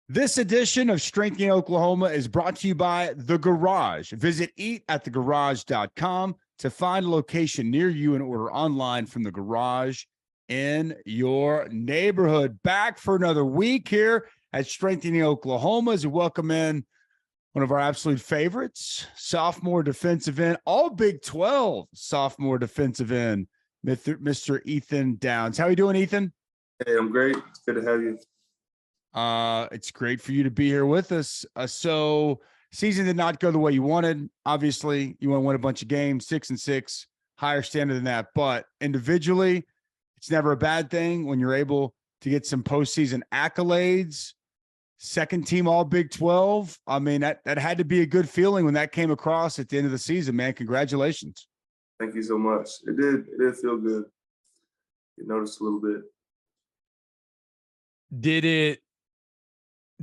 This edition of Strengthening Oklahoma is brought to you by The Garage. Visit eatatthegarage.com to find a location near you and order online from The Garage in your neighborhood. Back for another week here at Strengthening Oklahoma as we welcome in one of our absolute favorites, sophomore defensive end, all Big 12 sophomore defensive end, Mr. Ethan Downs. How are you doing, Ethan? Hey, I'm great. It's good to have you. It's great for you to be here with us. So season did not go the way you wanted. Obviously, you want to win a bunch of games, 6-6, higher standard than that. But individually, it's never a bad thing when you're able to get some postseason accolades. Second team all Big 12. I mean, that had to be a good feeling when that came across at the end of the season, man. Congratulations. Thank you so much. It did feel good. You noticed a little bit.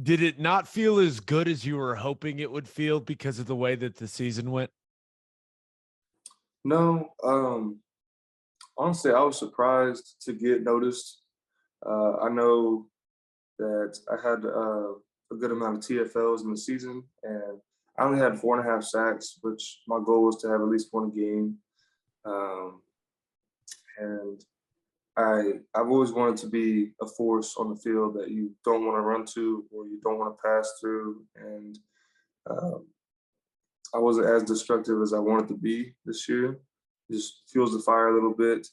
Did it not feel as good as you were hoping it would feel because of the way that the season went? No, honestly, I was surprised to get noticed. I know that I had a good amount of TFLs in the season, and I only had 4.5 sacks, which my goal was to have at least one a game. And I've always wanted to be a force on the field that you don't want to run to or you don't want to pass through. And I wasn't as destructive as I wanted to be this year. Just fuels the fire a little bit.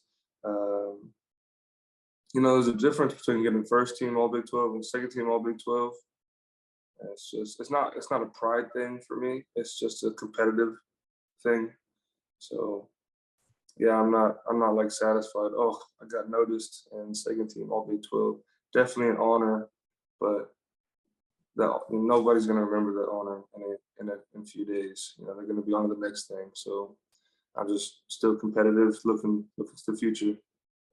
There's a difference between getting first team all Big 12 and second team all Big 12. And it's not a pride thing for me. It's just a competitive thing. So yeah, I'm not like satisfied. Oh, I got noticed and second team all Big 12. Definitely an honor, but nobody's gonna remember that honor in a few days. They're gonna be on to the next thing. So I'm just still competitive, looking to the future.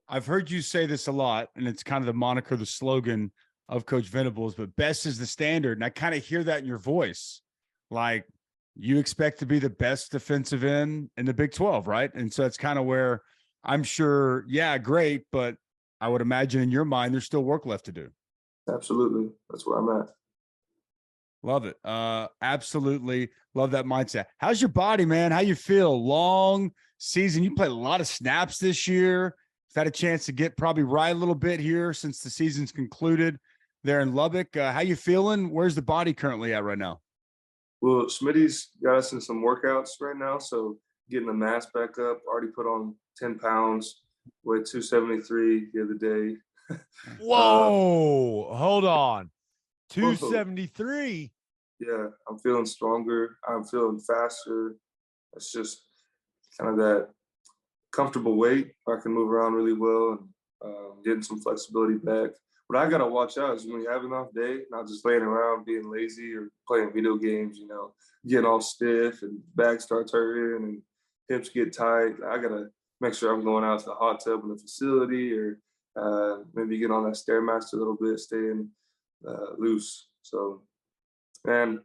I've heard you say this a lot, and it's kind of the moniker, the slogan of Coach Venables, but best is the standard. And I kind of hear that in your voice. Like, you expect to be the best defensive end in the Big 12, right? And so that's kind of where I'm sure, yeah, great, but I would imagine in your mind, there's still work left to do. Absolutely. That's where I'm at. Love it. Absolutely love that mindset. How's your body, man? How you feel? Long season. You played a lot of snaps this year. Had a chance to get probably right a little bit here since the season's concluded there in Lubbock. How you feeling? Where's the body currently at right now? Well, Smitty's got us in some workouts right now, so getting the mass back up. Already put on 10 pounds, weighed 273 the other day. Whoa, hold on. 273? Yeah, I'm feeling stronger. I'm feeling faster. It's just kind of that comfortable weight. I can move around really well and getting some flexibility back. What I got to watch out is when you have an off day, not just laying around being lazy or playing video games, getting all stiff and back starts hurting and hips get tight. I got to make sure I'm going out to the hot tub in the facility or maybe get on that Stairmaster a little bit, staying loose. So, man,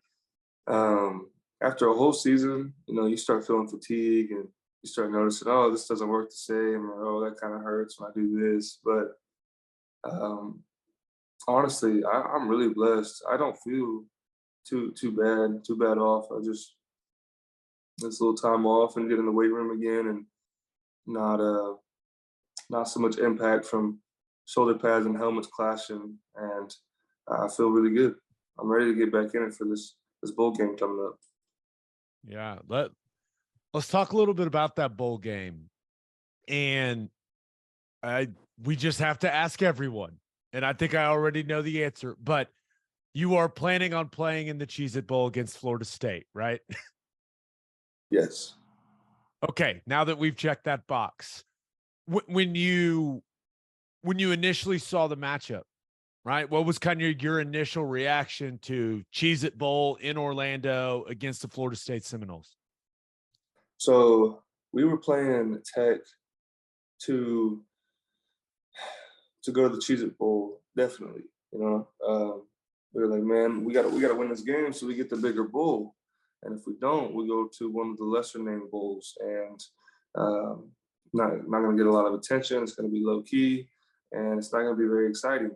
after a whole season, you start feeling fatigue and you start noticing, oh, this doesn't work the same, or oh, that kind of hurts when I do this. But honestly, I'm really blessed. I don't feel too bad off. I just this little time off and get in the weight room again, and not so much impact from shoulder pads and helmets clashing, and I feel really good. I'm ready to get back in it for this bowl game coming up. Yeah, let's talk a little bit about that bowl game. And we just have to ask everyone. And I think I already know the answer, but you are planning on playing in the Cheez-It Bowl against Florida State, right? Yes. Okay, now that we've checked that box, when you initially saw the matchup, right, what was kind of your initial reaction to Cheez-It Bowl in Orlando against the Florida State Seminoles? So we were playing Tech to go to the Cheez-It Bowl, definitely. We were like, man, we gotta win this game so we get the bigger bowl. And if we don't, we go to one of the lesser named bowls and not gonna get a lot of attention. It's gonna be low key and it's not gonna be very exciting.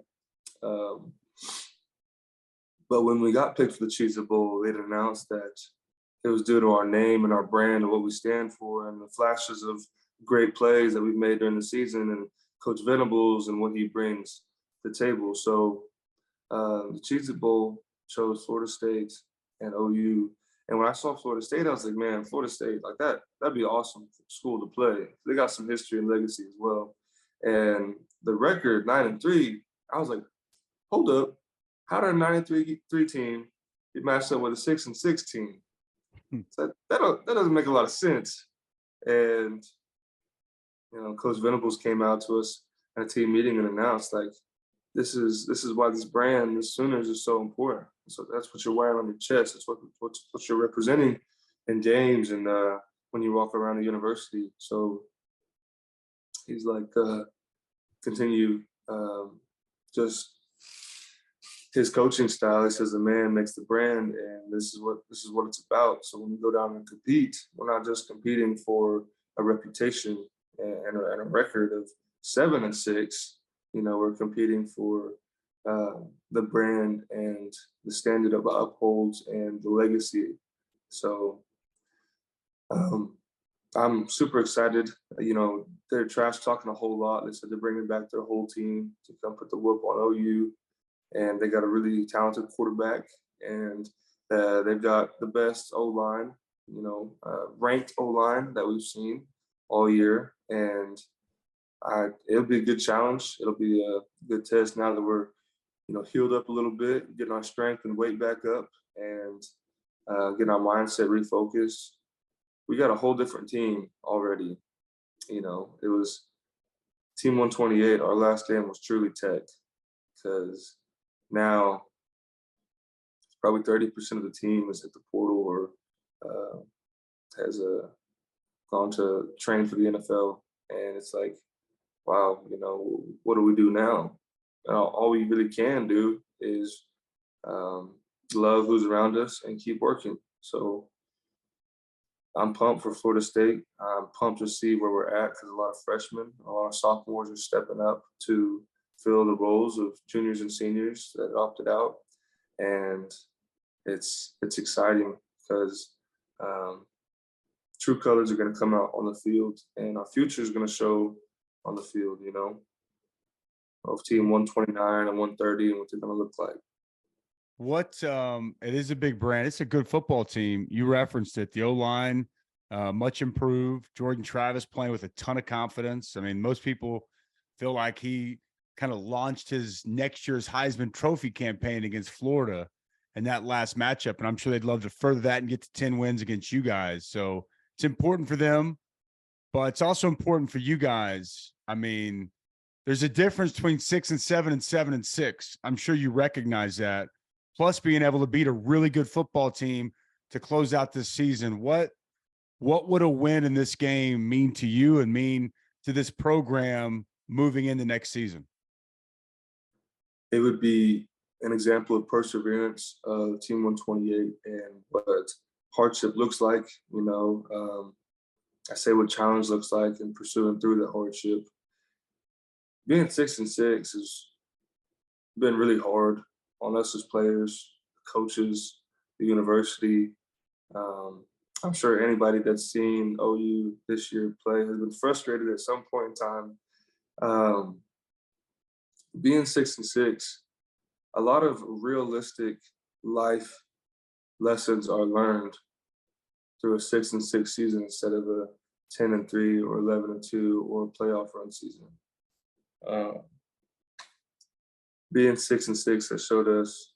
But when we got picked for the Cheez-It Bowl, they'd announced that it was due to our name and our brand and what we stand for and the flashes of great plays that we've made during the season and Coach Venables and what he brings to the table. So the Cheez-It Bowl chose Florida State and OU. And when I saw Florida State, I was like, man, Florida State, like that'd be awesome school to play. They got some history and legacy as well. And the record, 9-3, I was like, hold up. How did a 9-3 team be matched up with a 6-6 team? So that doesn't make a lot of sense. And Coach Venables came out to us at a team meeting and announced, like, this is why this brand, the Sooners, is so important. So that's what you're wearing on your chest. It's what you're representing in games and when you walk around the university. So he's like, continue just his coaching style. He says the man makes the brand, and this is what it's about. So when we go down and compete, we're not just competing for a reputation and a record of 7-6. We're competing for the brand and the standard of upholds and the legacy. So I'm super excited. They're trash talking a whole lot. They said they're bringing back their whole team to come put the whoop on OU. And they got a really talented quarterback, and they've got the best O-line, ranked O-line that we've seen all year. And it'll be a good challenge. It'll be a good test now that we're, healed up a little bit, getting our strength and weight back up, and getting our mindset refocused. We got a whole different team already. It was Team 128. Our last game was truly tech, because now probably 30% of the team is at the portal or has gone to train for the NFL. And it's like, wow, what do we do now? All we really can do is love who's around us and keep working. So I'm pumped for Florida State. I'm pumped to see where we're at, because a lot of freshmen, a lot of sophomores are stepping up to fill the roles of juniors and seniors that opted out. And it's exciting, because true colors are going to come out on the field, and our future is going to show on the field, of Team 129 and 130 and what they're going to look like. It is a big brand. It's a good football team. You referenced it. The O-line, much improved. Jordan Travis playing with a ton of confidence. I mean, most people feel like he kind of launched his next year's Heisman Trophy campaign against Florida in that last matchup. And I'm sure they'd love to further that and get to 10 wins against you guys. So it's important for them, but it's also important for you guys. I mean, there's a difference between 6-7 and 7-6. I'm sure you recognize that. Plus being able to beat a really good football team to close out this season. What would a win in this game mean to you and mean to this program moving into next season? It would be an example of perseverance of Team 128 and what hardship looks like. I say what challenge looks like and pursuing through the hardship. Being 6-6 has been really hard on us as players, coaches, the university. I'm sure anybody that's seen OU this year play has been frustrated at some point in time. Being 6-6, a lot of realistic life lessons are learned through a 6-6 season instead of a 10-3 or 11-2 or a playoff run season. Being 6-6 has showed us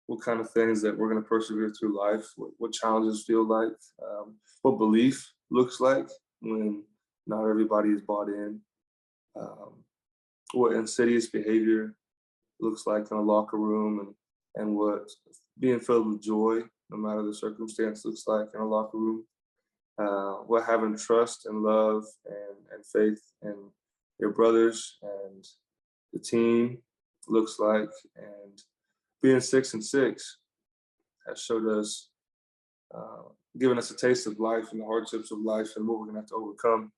what kind of things that we're going to persevere through life, what challenges feel like, what belief looks like when not everybody is bought in, what insidious behavior looks like in a locker room, and what being filled with joy, no matter the circumstance, looks like in a locker room, what having trust and love and faith in your brothers and the team looks like. And being 6-6 has showed us, given us a taste of life and the hardships of life and what we're going to have to overcome.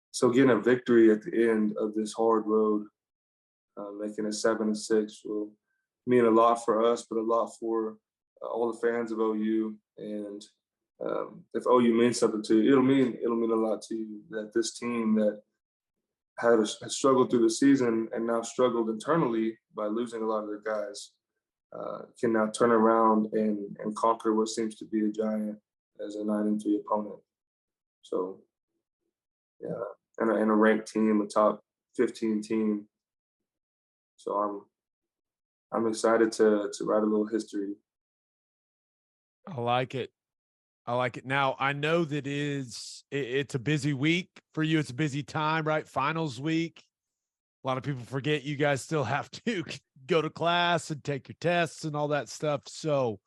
So getting a victory at the end of this hard road, making it 7-6 will mean a lot for us, but a lot for all the fans of OU. And if OU means something to you, it'll mean a lot to you that this team that has struggled through the season and now struggled internally by losing a lot of their guys can now turn around and conquer what seems to be a giant as a 9-3 opponent. So, yeah, and a ranked team, a top 15 team. So I'm excited to write a little history. I like it. I like it. Now, I know that it's a busy week for you. It's a busy time, right? Finals week. A lot of people forget you guys still have to go to class and take your tests and all that stuff. So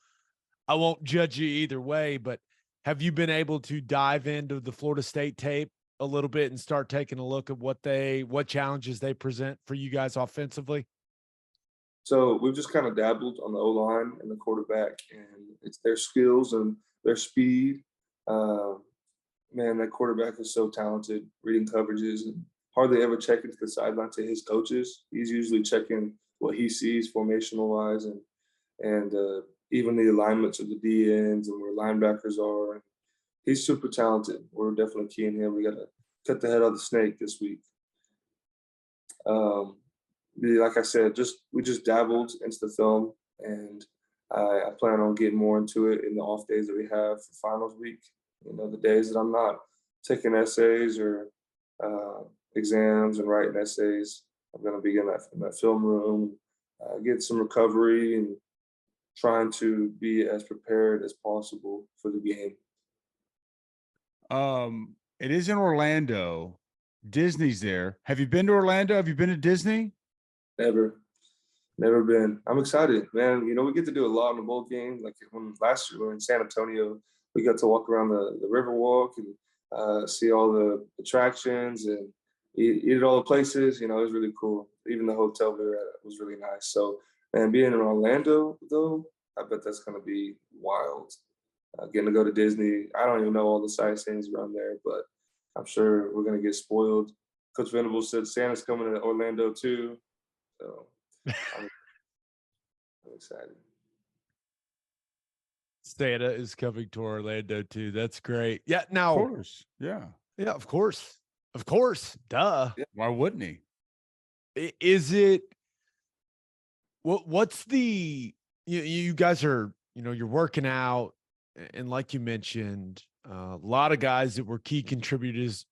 I won't judge you either way, but have you been able to dive into the Florida State tape a little bit and start taking a look at what challenges they present for you guys offensively? So we've just kind of dabbled on the O-line and the quarterback, and it's their skills and their speed. Man, that quarterback is so talented, reading coverages and hardly ever checking to the sideline to his coaches. He's usually checking what he sees formational wise and even the alignments of the D ends and where linebackers are. He's super talented. We're definitely keying him. We got to cut the head of the snake this week. Like I said, we just dabbled into the film, and I plan on getting more into it in the off days that we have for finals week. You know, the days that I'm not taking essays or exams and writing essays, I'm going to be in that film room, get some recovery, and trying to be as prepared as possible for the game. It is in Orlando. Disney's there. Have you been to Orlando? Have you been to Disney? Never been. I'm excited, man. You know, we get to do a lot in the bowl game. Like when last year we were in San Antonio, we got to walk around the river walk and see all the attractions and eat at all the places. You know, it was really cool. Even the hotel we were at was really nice. So, man, being in Orlando, though, I bet that's going to be wild. Getting to go to Disney. I don't even know all the sightseeings around there, but I'm sure we're going to get spoiled. Coach Venables said Santa's coming to Orlando too. So I'm excited. Santa is coming to Orlando too. That's great. Yeah. Now, Of course. Yeah. yeah, of course. Of course. Duh. Yeah. Why wouldn't he? Is it what's you guys are, you're working out, and like you mentioned, a lot of guys that were key contributors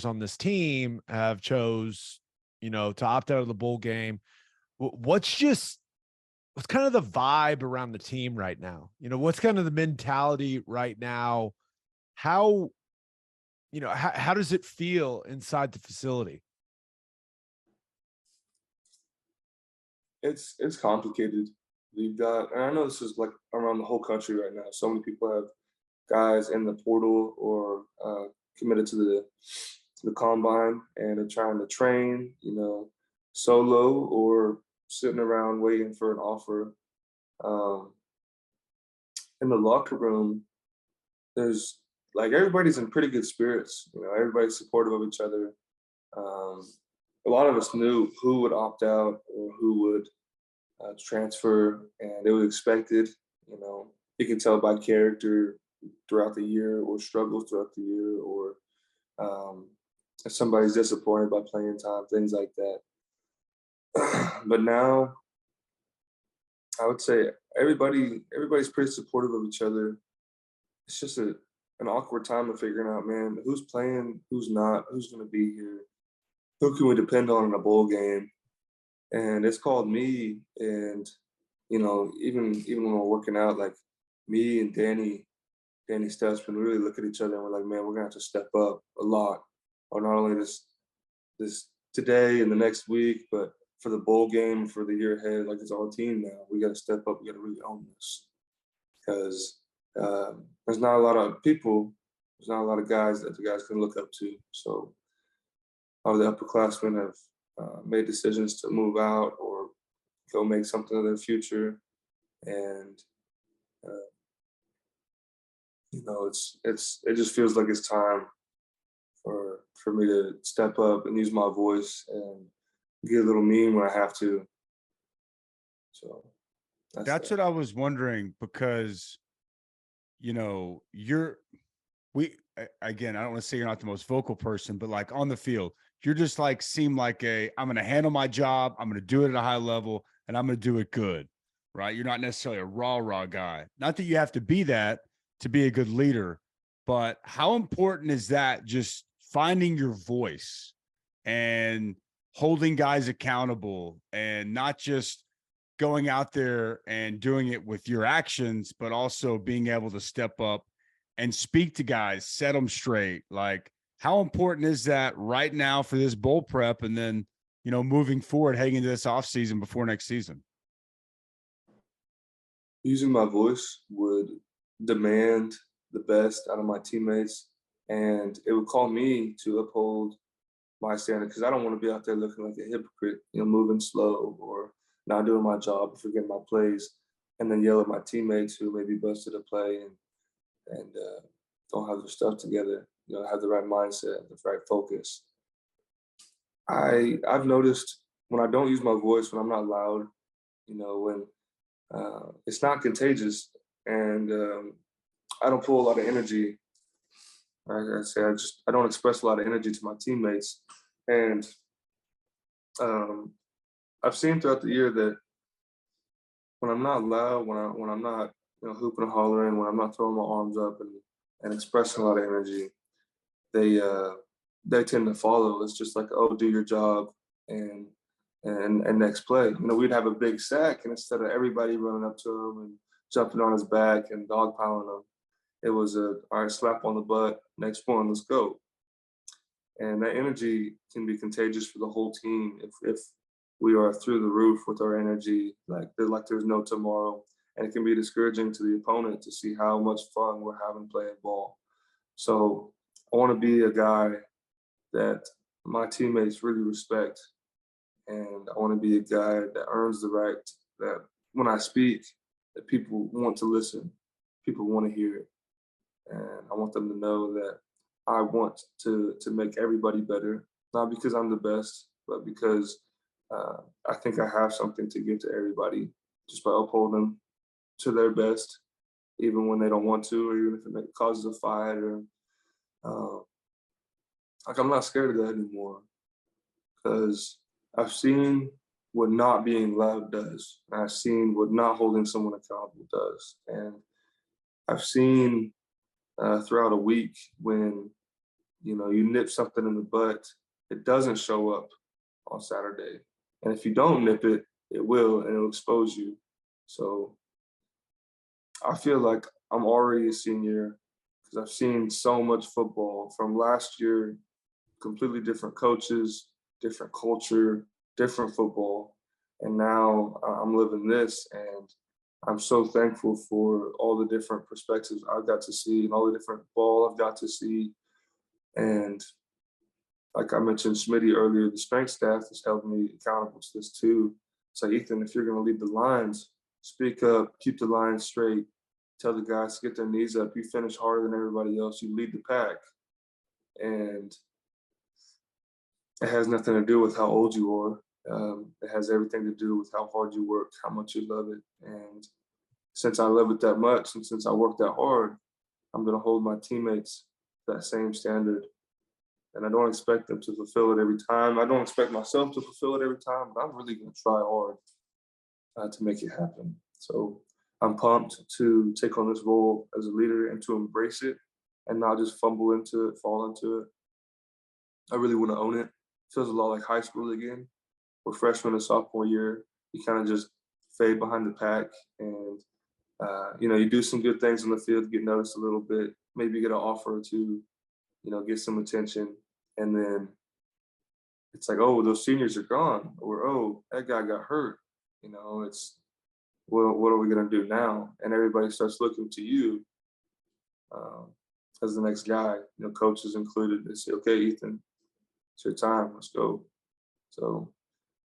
on this team have chose, to opt out of the bowl game. What's kind of the vibe around the team right now? What's kind of the mentality right now? How does it feel inside the facility? It's complicated. We've got, and I know this is like around the whole country right now. So many people have guys in the portal or committed to the combine and are trying to train, solo or sitting around waiting for an offer. In the locker room, there's like everybody's in pretty good spirits. Everybody's supportive of each other. A lot of us knew who would opt out or who would transfer, and it was expected. You can tell by character throughout the year or struggles throughout the year, or if somebody's disappointed by playing time, things like that. But now, I would say everybody's pretty supportive of each other. It's just an awkward time of figuring out, man, who's playing, who's not, who's going to be here, who can we depend on in a bowl game. And it's called me, and even when we're working out, like me and Danny Stutzman really look at each other and we're like, man, we're gonna have to step up a lot, or not only this today and the next week, but for the bowl game, for the year ahead. Like, it's our team now. We got to step up. We got to really own this, because there's not a lot of people, there's not a lot of guys that the guys can look up to. So all the upperclassmen have made decisions to move out or go make something of their future, and it just feels like it's time for me to step up and use my voice and get a little mean when I have to. So That's that. what I was wondering because, you know, again, I don't want to say you're not the most vocal person, but like on the field, you're just like, seem like I'm going to handle my job. I'm going to do it at a high level and I'm going to do it good, right? You're not necessarily a raw guy. Not that you have to be that to be a good leader, but how important is that, just finding your voice and holding guys accountable and not just going out there and doing it with your actions, but also being able to step up and speak to guys, set them straight. Like, how important is that right now for this bowl prep? And then, you know, moving forward, heading into this offseason before next season? Using my voice would demand the best out of my teammates, and it would call me to uphold my standard because I don't want to be out there looking like a hypocrite, you know, moving slow or not doing my job, forgetting my plays, and then yell at my teammates who maybe busted a play and don't have their stuff together, you know, have the right mindset, the right focus. I've noticed when I don't use my voice, when I'm not loud, you know, when it's not contagious, and I don't pull a lot of energy. Like I say, I don't express a lot of energy to my teammates, and um, I've seen throughout the year that when I'm not loud, when I'm not, you know, hooping and hollering, when I'm not throwing my arms up and expressing a lot of energy, they uh, they tend to follow. It's just like, oh, do your job and and next play. You know, we'd have a big sack, and instead of everybody running up to him and jumping on his back and dogpiling him, it was a all right, slap on the butt, next one, let's go. And that energy can be contagious for the whole team if we are through the roof with our energy, like there's no tomorrow. And it can be discouraging to the opponent to see how much fun we're having playing ball. So I want to be a guy that my teammates really respect, and I want to be a guy that earns the right that when I speak, that people want to listen, people want to hear it, and I want them to know that I want to make everybody better, not because I'm the best, but because uh, I think I have something to give to everybody just by upholding them to their best, even when they don't want to, or even if it causes a fight, or uh, like I'm not scared of that anymore because I've seen what not being loud does, and I've seen what not holding someone accountable does, and I've seen throughout a week when you know you nip something in the butt, it doesn't show up on Saturday, and if you don't nip it, it will, and it'll expose you. So I feel like I'm already a senior because I've seen so much football from last year, completely different coaches, different culture, different football. And now I'm living this, and I'm so thankful for all the different perspectives I've got to see and all the different ball I've got to see. And like I mentioned Smitty earlier, the strength staff has held me accountable to this too. So Ethan, if you're going to lead the lines, speak up, keep the lines straight, tell the guys to get their knees up. You finish harder than everybody else. You lead the pack, and it has nothing to do with how old you are. It has everything to do with how hard you work, how much you love it. And since I love it that much, and since I work that hard, I'm going to hold my teammates that same standard. And I don't expect them to fulfill it every time. I don't expect myself to fulfill it every time, but I'm really going to try hard to make it happen. So I'm pumped to take on this role as a leader and to embrace it and not just fumble into it, fall into it. I really want to own it. Feels a lot like high school again, where freshman and sophomore year, you kind of just fade behind the pack, and you know, you do some good things on the field, get noticed a little bit, maybe get an offer or two, you know, get some attention, and then it's like, oh, those seniors are gone, or oh, that guy got hurt. You know, it's what are we gonna do now? And everybody starts looking to you um, as the next guy. You know, coaches included. They say, okay, Ethan, it's your time. Let's go. So,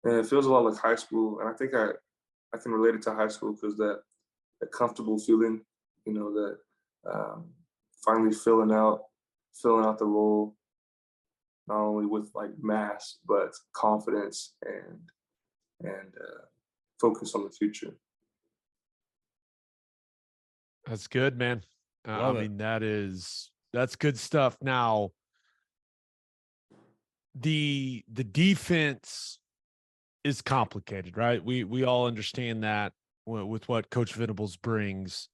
and it feels a lot like high school, and I think I can relate it to high school because that comfortable feeling, you know, that finally filling out the role, not only with like mass but confidence and focus on the future. That's good, man. Love it. mean, that's good stuff. Now, the defense is complicated, right? We all understand that with what Coach Venables brings.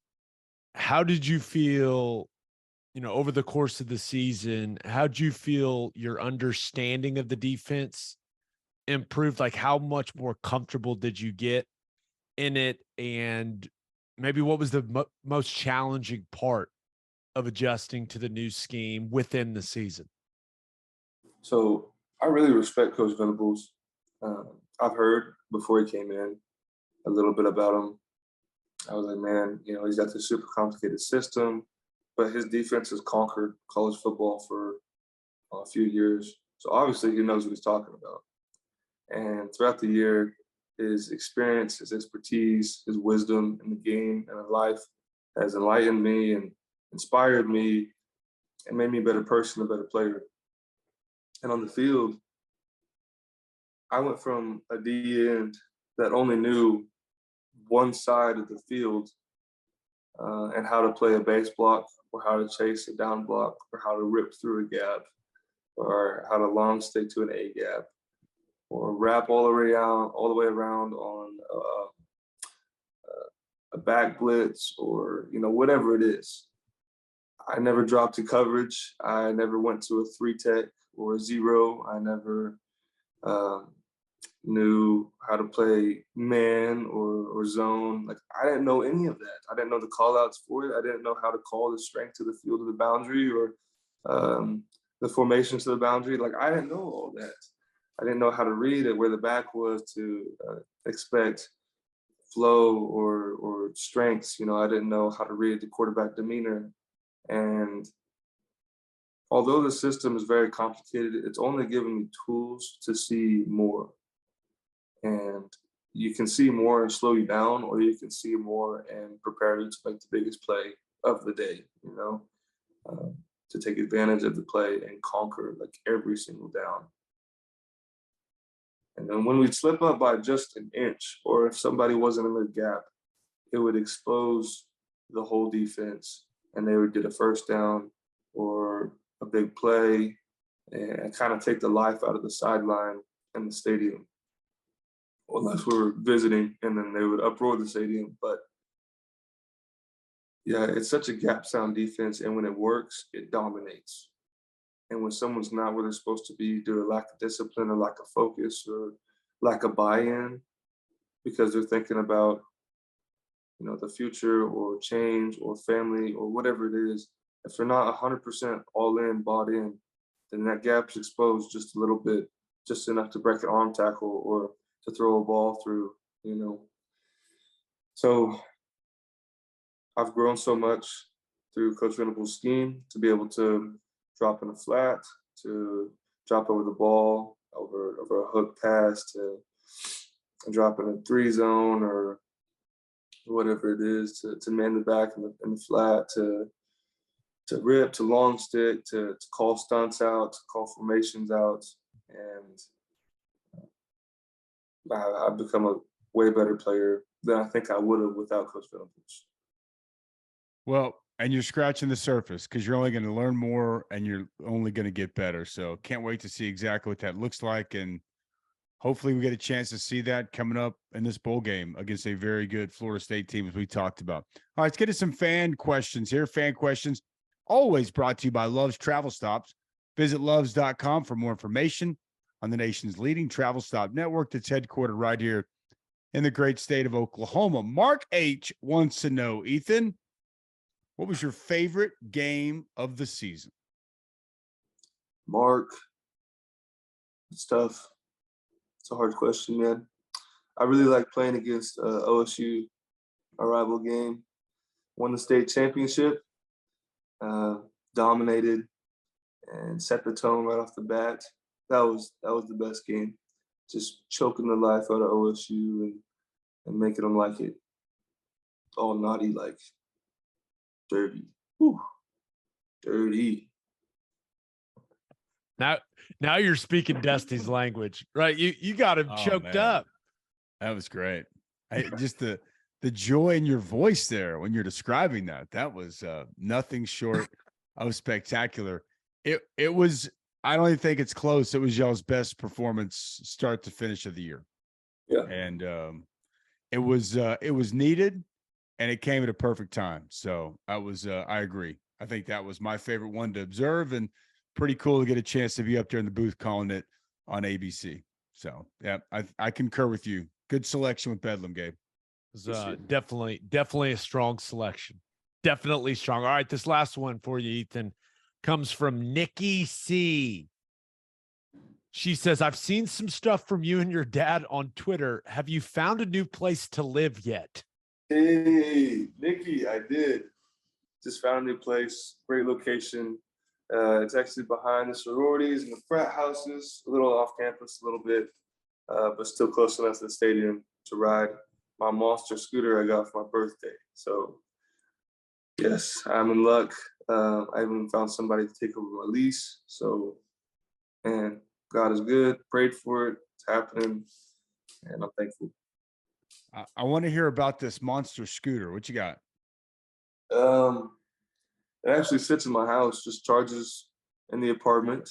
How did you feel, over the course of the season? How did you feel your understanding of the defense improved? Like, how much more comfortable did you get in it? And maybe what was the most challenging part of adjusting to the new scheme within the season? So I really respect Coach Venables. I've heard before he came in a little bit about him. I was like, man, he's got this super complicated system, but his defense has conquered college football for a few years. So obviously he knows what he's talking about. And throughout the year, his experience, his expertise, his wisdom in the game and in life has enlightened me and inspired me and made me a better person, a better player. And on the field, I went from a D end that only knew one side of the field and how to play a base block or how to chase a down block or how to rip through a gap or how to long stick to an A gap or wrap all the way around on a back blitz or whatever it is. I never dropped to coverage. I never went to a 3-tech or a 0. I never knew how to play man or zone. Like, I didn't know any of that. I didn't know the call outs for it. I didn't know how to call the strength to the field of the boundary or the formations to the boundary. Like, I didn't know all that. I didn't know how to read it, where the back was to expect flow or strengths. I didn't know how to read the quarterback demeanor. And although the system is very complicated, it's only given me tools to see more. And you can see more and slow you down, or you can see more and prepare you to make the biggest play of the day, to take advantage of the play and conquer like every single down. And then when we'd slip up by just an inch, or if somebody wasn't in the gap, it would expose the whole defense and they would get a first down or a big play and kind of take the life out of the sideline and the stadium. Unless we were visiting, and then they would uproar the stadium. But yeah, it's such a gap sound defense, and when it works, it dominates. And when someone's not where they're supposed to be due to lack of discipline or lack of focus or lack of buy-in, because they're thinking about, the future or change or family or whatever it is, if they're not 100% all in, bought in, then that gap's exposed just a little bit, just enough to break an arm tackle or to throw a ball through, So I've grown so much through Coach Venables' scheme to be able to drop in a flat, to drop over the ball, over a hook pass, to drop in a 3 zone or whatever it is, to man the back in the flat, to rip, to long stick, to call stunts out, to call formations out. And I've become a way better player than I think I would have without Coach Venables. Well, and you're scratching the surface because you're only going to learn more and you're only going to get better. So can't wait to see exactly what that looks like. And hopefully we get a chance to see that coming up in this bowl game against a very good Florida State team, as we talked about. All right, let's get to some fan questions here. Fan questions always brought to you by Love's Travel Stops. Visit loves.com for more information on the nation's leading travel stop network that's headquartered right here in the great state of Oklahoma. Mark H. wants to know, Ethan, what was your favorite game of the season? Mark, it's tough. It's a hard question, man. I really like playing against OSU, our rival game. Won the state championship, dominated, and set the tone right off the bat. That was the best game. Just choking the life out of OSU and making them like it. All naughty, like dirty. Whew. Dirty. Now you're speaking Dusty's language, right? You got him choked up. That was great. Just the joy in your voice there when you're describing that was nothing short of spectacular. It was, I don't even think it's close. It was y'all's best performance start to finish of the year. Yeah. And it was needed, and it came at a perfect time. So I agree. I think that was my favorite one to observe, and pretty cool to get a chance to be up there in the booth calling it on ABC. So yeah, I concur with you. Good selection with Bedlam, Gabe. It was definitely a strong selection. Definitely strong. All right, this last one for you, Ethan, comes from Nikki C. She says, I've seen some stuff from you and your dad on Twitter. Have you found a new place to live yet? Hey, Nikki, I did. Just found a new place, great location. It's actually behind the sororities and the frat houses, a little off campus, a little bit, but still close enough to the stadium to ride my monster scooter I got for my birthday. So, yes, I'm in luck. I even found somebody to take over my lease. So, man, God is good. Prayed for it. It's happening, and I'm thankful. I want to hear about this monster scooter. What you got? It actually sits in my house, just charges in the apartment.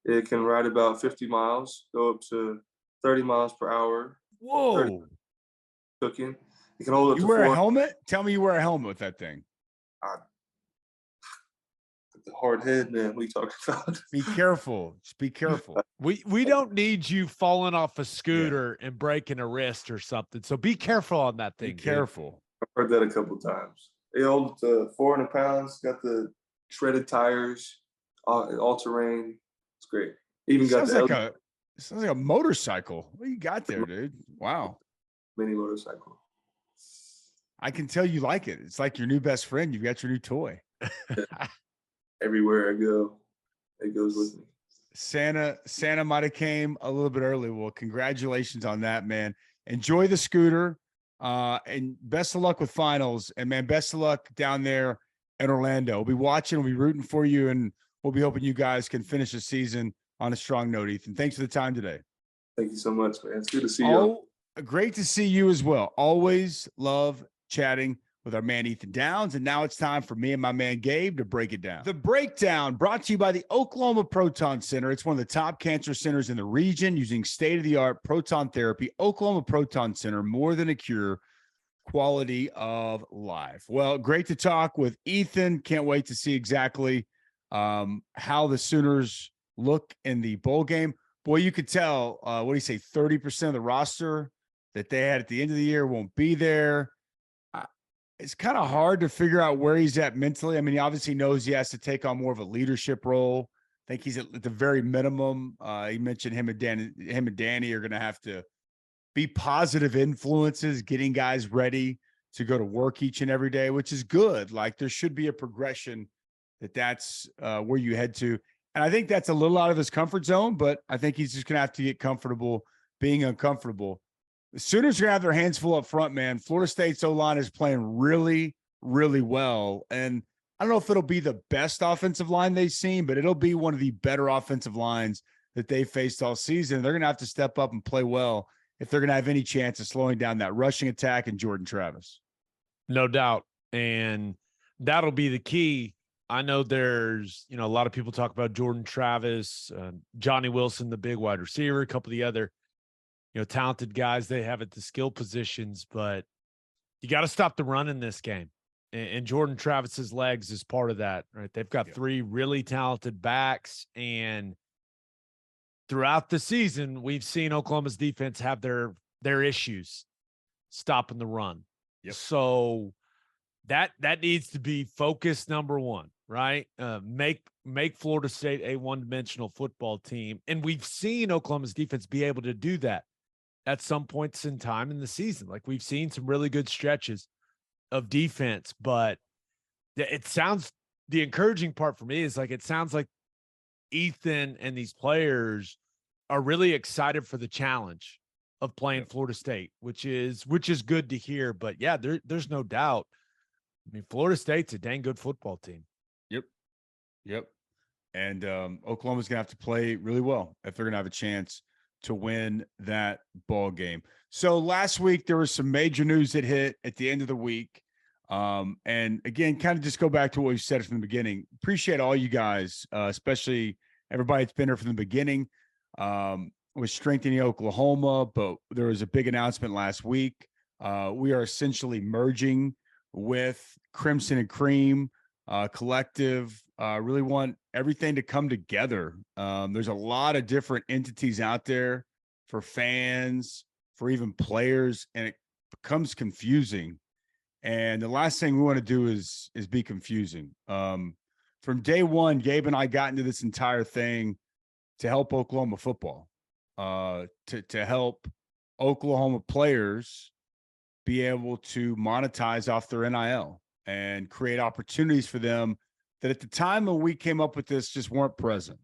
It can ride about 50 miles, go up to 30 miles per hour. Whoa. Cooking. You can hold up You to wear a 4. helmet? Tell me you wear a helmet with that thing. The hard head, man. What are you talking about? Be careful. Just be careful. We don't need you falling off a scooter and breaking a wrist or something. So be careful on that thing. Be careful. I've heard that a couple times. They hold to 400 pounds, got the shredded tires, all terrain. It's great. Even got It sounds like a motorcycle. What you got there, dude? Wow. mini motorcycle. I can tell you like it. It's like your new best friend. You've got your new toy. Everywhere I go, it goes with me. Santa might have came a little bit early. Well, congratulations on that, man. Enjoy the scooter, and best of luck with finals. And man, best of luck down there in Orlando. We'll be watching. We'll be rooting for you, and we'll be hoping you guys can finish the season on a strong note. Ethan, thanks for the time today. Thank you so much, man. It's good to see you. Great to see you as well. Always love chatting with our man Ethan Downs. And now it's time for me and my man Gabe to break it down. The Breakdown, brought to you by the Oklahoma Proton Center. It's one of the top cancer centers in the region, using state-of-the-art proton therapy. Oklahoma Proton Center, more than a cure, quality of life. Well, great to talk with Ethan. Can't wait to see exactly how the Sooners look in the bowl game. Boy, you could tell, what do you say, 30% of the roster that they had at the end of the year won't be there. It's kind of hard to figure out where he's at mentally. I mean, he obviously knows he has to take on more of a leadership role. I think he's at the very minimum. He mentioned him and Danny are going to have to be positive influences, getting guys ready to go to work each and every day, which is good. Like, there should be a progression that's where you head to. And I think that's a little out of his comfort zone, but I think he's just going to have to get comfortable being uncomfortable. The Sooners are going to have their hands full up front, man. Florida State's O-line is playing really, really well. And I don't know if it'll be the best offensive line they've seen, but it'll be one of the better offensive lines that they've faced all season. They're going to have to step up and play well if they're going to have any chance of slowing down that rushing attack and Jordan Travis. No doubt. And that'll be the key. I know there's, a lot of people talk about Jordan Travis, Johnny Wilson, the big wide receiver, a couple of the other talented guys they have at the skill positions, but you got to stop the run in this game. And Jordan Travis's legs is part of that, right? They've got 3 really talented backs, and throughout the season, we've seen Oklahoma's defense have their issues stopping the run. Yep. So that needs to be focus number 1, right? Make Florida State a one-dimensional football team. And we've seen Oklahoma's defense be able to do that at some points in time in the season. Like, we've seen some really good stretches of defense, but the encouraging part for me is, like, it sounds like Ethan and these players are really excited for the challenge of playing Florida State, which is good to hear. But yeah, there's no doubt. I mean, Florida State's a dang good football team. Yep. And Oklahoma's going to have to play really well if they're going to have a chance to win that ball game. So last week there was some major news that hit at the end of the week. And again, kind of just go back to what we said from the beginning. Appreciate all you guys, especially everybody that's been here from the beginning. With strengthening Oklahoma, but there was a big announcement last week. We are essentially merging with Crimson and Cream Collective. Really want everything to come together. There's a lot of different entities out there for fans, for even players, and it becomes confusing. And the last thing we want to do is be confusing. From day one, Gabe and I got into this entire thing to help Oklahoma football, to help Oklahoma players be able to monetize off their NIL and create opportunities for them that at the time when we came up with this just weren't present.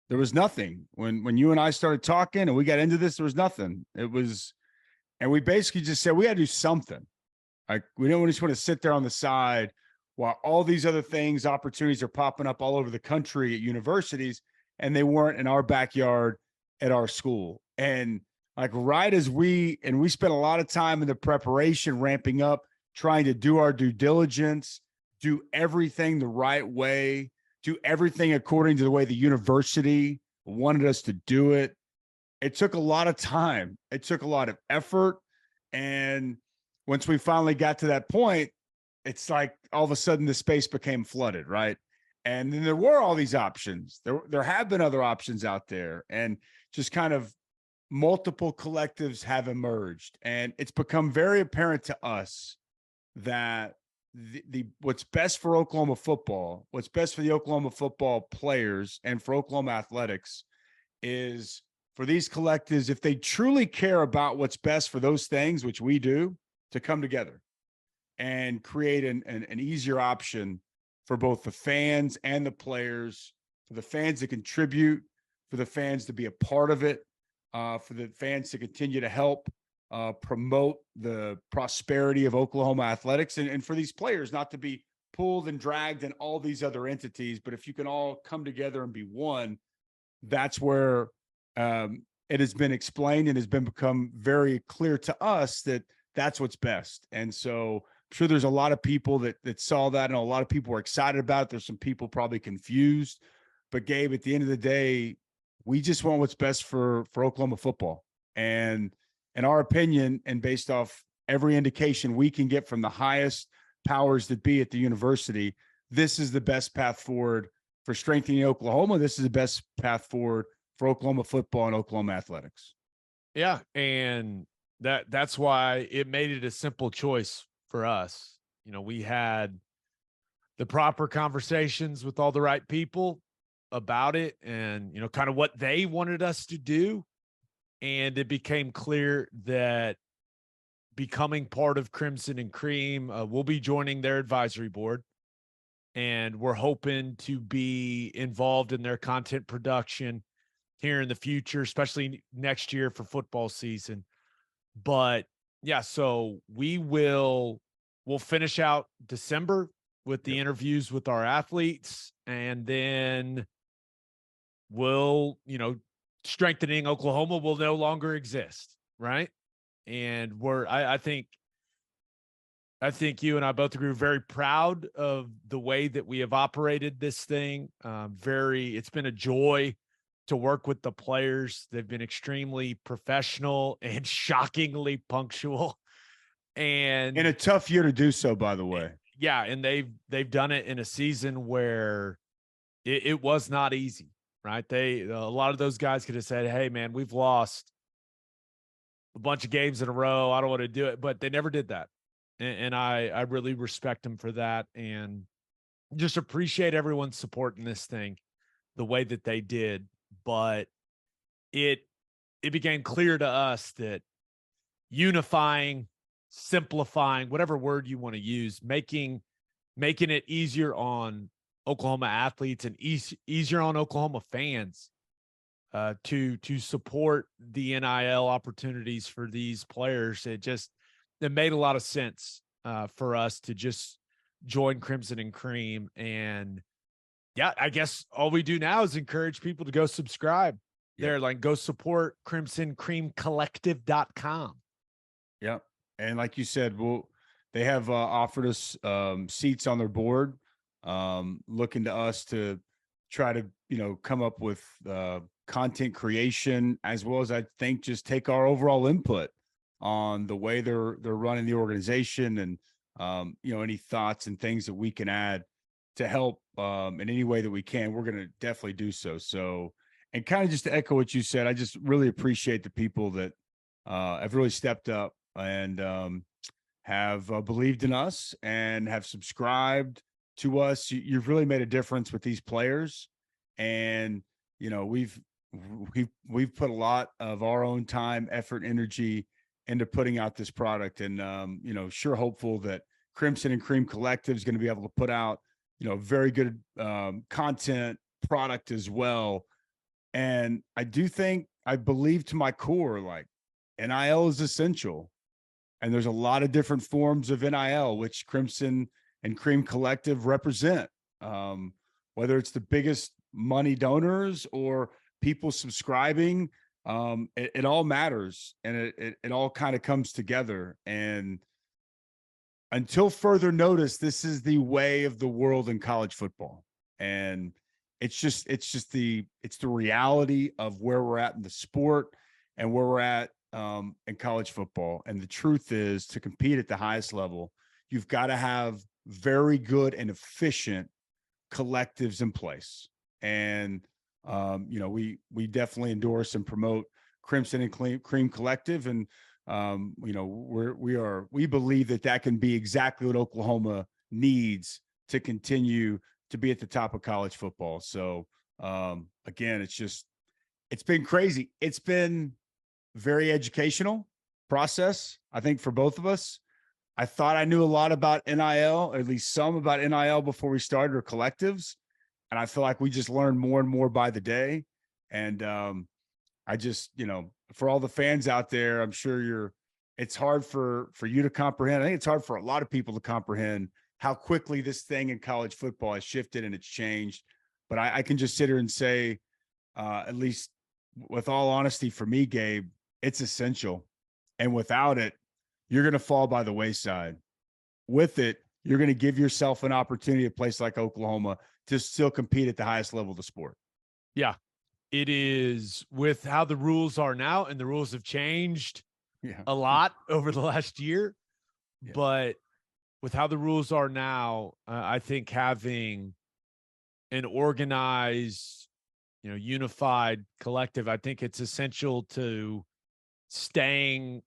There was nothing. When you and I started talking and we got into this, there was nothing. And we basically just said, we got to do something. Like, we don't just want to sit there on the side while all these other things, opportunities are popping up all over the country at universities, and they weren't in our backyard at our school. And like, right as we spent a lot of time in the preparation, ramping up, trying to do our due diligence, do everything the right way, do everything according to the way the university wanted us to do it. It took a lot of time. It took a lot of effort. And once we finally got to that point, it's like all of a sudden the space became flooded, right? And then there were all these options. There have been other options out there, and just kind of multiple collectives have emerged. And it's become very apparent to us that the what's best for Oklahoma football, what's best for the Oklahoma football players and for Oklahoma athletics is for these collectives, if they truly care about what's best for those things, which we do, to come together and create an easier option for both the fans and the players, for the fans to contribute, for the fans to be a part of it, for the fans to continue to help promote the prosperity of Oklahoma athletics, and for these players not to be pulled and dragged in all these other entities. But if you can all come together and be one, that's where it has been explained and has been become very clear to us that that's what's best. And so I'm sure there's a lot of people that saw that, and a lot of people were excited about it. There's some people probably confused, but Gabe, at the end of the day, we just want what's best for Oklahoma football. And in our opinion, and based off every indication we can get from the highest powers that be at the university, this is the best path forward for strengthening Oklahoma. This is the best path forward for Oklahoma football and Oklahoma athletics. Yeah. And that's why it made it a simple choice for us. You know, we had the proper conversations with all the right people about it, and, you know, kind of what they wanted us to do. And it became clear that becoming part of Crimson and Cream, we'll be joining their advisory board, and we're hoping to be involved in their content production here in the future, especially next year for football season. But yeah, so we'll finish out December with the interviews with our athletes, and then we'll, you know, strengthening Oklahoma will no longer exist, right? And I think you and I both agree, very proud of the way that we have operated this thing. It's been a joy to work with the players. They've been extremely professional and shockingly punctual, and in a tough year to do so, by the way. Yeah. And they've done it in a season where it was not easy, right? A lot of those guys could have said, hey man, we've lost a bunch of games in a row, I don't want to do it, but they never did that. And I really respect them for that, and just appreciate everyone's support in this thing the way that they did. But it became clear to us that unifying, simplifying, whatever word you want to use, making it easier on Oklahoma athletes and easier on Oklahoma fans to support the NIL opportunities for these players. It made a lot of sense for us to just join Crimson and Cream. And yeah, I guess all we do now is encourage people to go subscribe there. Like, go support crimsoncreamcollective.com. Yep. And like you said, they have offered us seats on their board, looking to us to try to, come up with content creation, as well as, I think, just take our overall input on the way they're running the organization, and any thoughts and things that we can add to help in any way that we can. We're going to definitely do so. So, and kind of just to echo what you said, I just really appreciate the people that have really stepped up and have believed in us and have subscribed to us. You've really made a difference with these players, and we've put a lot of our own time, effort, energy into putting out this product, and sure hopeful that Crimson and Cream Collective is going to be able to put out very good content product as well. And I believe to my core, like, NIL is essential. And there's a lot of different forms of NIL, which Crimson and Cream Collective represent. Whether it's the biggest money donors or people subscribing, it all matters, and it all kind of comes together. And until further notice, this is the way of the world in college football. And it's the reality of where we're at in the sport and where we're at in college football. And the truth is, to compete at the highest level, you've got to have very good and efficient collectives in place. And we definitely endorse and promote Crimson and Cream Collective, and we believe that can be exactly what Oklahoma needs to continue to be at the top of college football. So again, it's been crazy. It's been very educational process, I think, for both of us. I thought I knew a lot about NIL, or at least some about NIL, before we started our collectives. And I feel like we just learn more and more by the day. And I just, for all the fans out there, I'm sure it's hard for you to comprehend. I think it's hard for a lot of people to comprehend how quickly this thing in college football has shifted and it's changed. But I can just sit here and say, at least with all honesty, for me, Gabe, it's essential. And without it, you're going to fall by the wayside. With it, you're going to give yourself an opportunity at a place like Oklahoma to still compete at the highest level of the sport. Yeah, it is, with how the rules are now, and the rules have changed a lot over the last year. Yeah. But with how the rules are now, I think having an organized, unified collective, I think it's essential to staying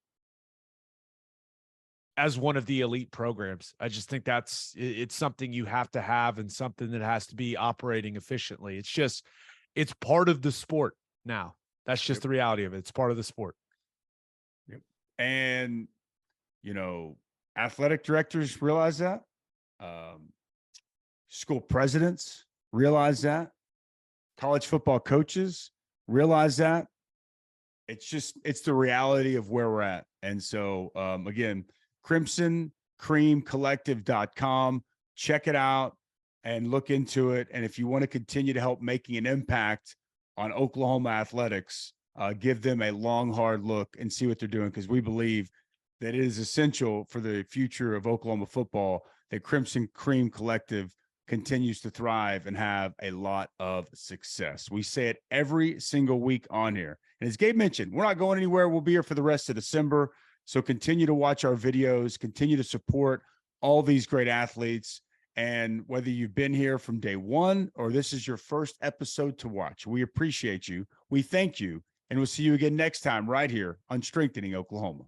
as one of the elite programs. I just think it's something you have to have, and something that has to be operating efficiently. It's part of the sport now. That's just the reality of it. It's part of the sport. Yep. And, athletic directors realize that. School presidents realize that. College football coaches realize that. It's the reality of where we're at. And so, again, crimsoncreamcollective.com. Check it out and look into it. And if you want to continue to help making an impact on Oklahoma athletics, give them a long, hard look and see what they're doing, because we believe that it is essential for the future of Oklahoma football that Crimson Cream Collective continues to thrive and have a lot of success. We say it every single week on here. And as Gabe mentioned, we're not going anywhere. We'll be here for the rest of December. So continue to watch our videos, continue to support all these great athletes. And whether you've been here from day one or this is your first episode to watch, we appreciate you. We thank you. And we'll see you again next time right here on Strengthening Oklahoma.